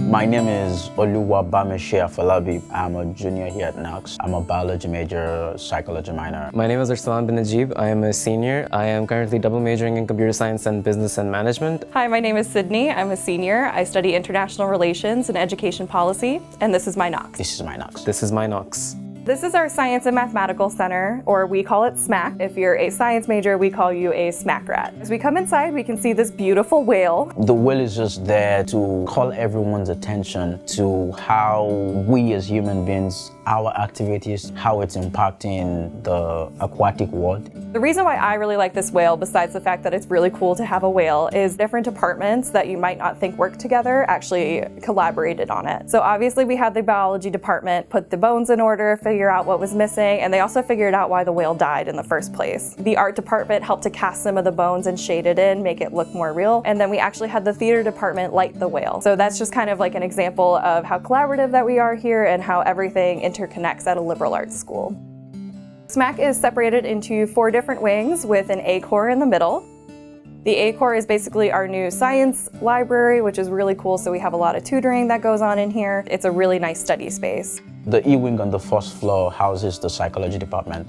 My name is Oluwabameshe Afolabi. I'm a junior here at Knox. I'm a biology major, psychology minor. My name is Arsalan bin Najib. I am a senior. I am currently double majoring in computer science and business and management. Hi, my name is Sydney. I'm a senior. I study international relations and education policy, and this is my Knox. This is my Knox. This is my Knox. This is our Science and Mathematical Center, or we call it SMAC. If you're a science major, we call you a SMAC rat. As we come inside, we can see this beautiful whale. The whale is just there to call everyone's attention to how we as human beings, our activities, how it's impacting the aquatic world. The reason why I really like this whale, besides the fact that it's really cool to have a whale, is different departments that you might not think work together actually collaborated on it. So obviously we had the biology department put the bones in order, figure out what was missing, and they also figured out why the whale died in the first place. The art department helped to cast some of the bones and shade it in, make it look more real, and then we actually had the theater department light the whale. So that's just kind of like an example of how collaborative that we are here and how everything interconnects at a liberal arts school. SMAC is separated into 4 different wings with an A core in the middle. The A core is basically our new science library, which is really cool, so we have a lot of tutoring that goes on in here. It's a really nice study space. The E wing on the first floor houses the psychology department.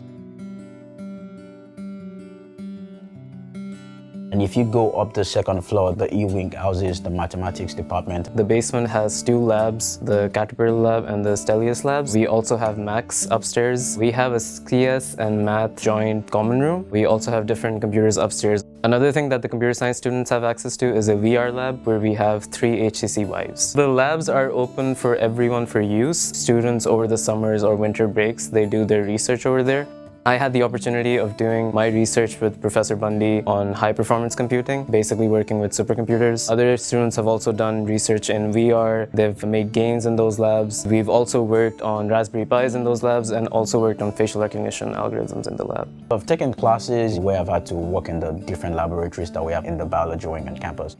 And if you go up the second floor, the E wing houses the mathematics department. The basement has 2 labs, the Caterpillar lab and the Stellius labs. We also have Max upstairs. We have a CS and math joint common room. We also have different computers upstairs. Another thing that the computer science students have access to is a VR lab where we have 3 HCC Vives. The labs are open for everyone for use. Students over the summers or winter breaks, they do their research over there. I had the opportunity of doing my research with Professor Bundy on high-performance computing, basically working with supercomputers. Other students have also done research in VR. They've made games in those labs. We've also worked on Raspberry Pis in those labs and also worked on facial recognition algorithms in the lab. I've taken classes where I've had to work in the different laboratories that we have in the biology wing on campus.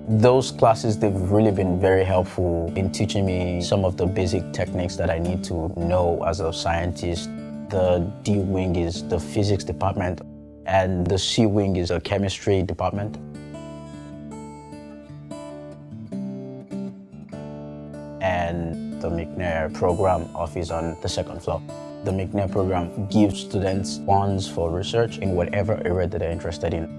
Those classes, they've really been very helpful in teaching me some of the basic techniques that I need to know as a scientist. The D wing is the physics department, and the C wing is the chemistry department. And the McNair program office on the second floor. The McNair program gives students funds for research in whatever area that they're interested in.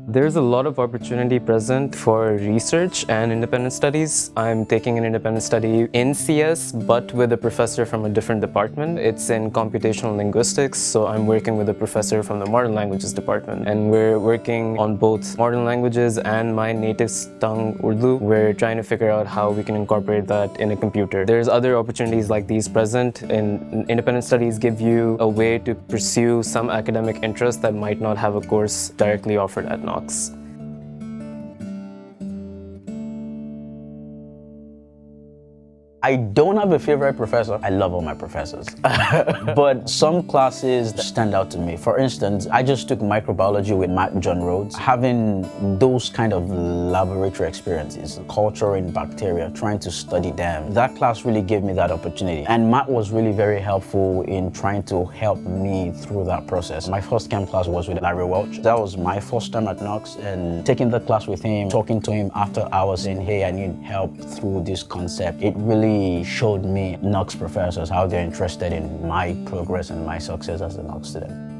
There's a lot of opportunity present for research and independent studies. I'm taking an independent study in CS, but with a professor from a different department. It's in computational linguistics, so I'm working with a professor from the modern languages department. And we're working on both modern languages and my native tongue, Urdu. We're trying to figure out how we can incorporate that in a computer. There's other opportunities like these present, and independent studies give you a way to pursue some academic interest that might not have a course directly offered at Knox. I don't have a favorite professor. I love all my professors. But some classes stand out to me. For instance, I just took microbiology with Matt John Rhodes. Having those kind of laboratory experiences, culture in bacteria, trying to study them, that class really gave me that opportunity. And Matt was really very helpful in trying to help me through that process. My first chem class was with Larry Welch. That was my first time at Knox, and taking the class with him, talking to him after hours saying, hey, I need help through this concept. It really showed me Knox professors, how they're interested in my progress and my success as a Knox student.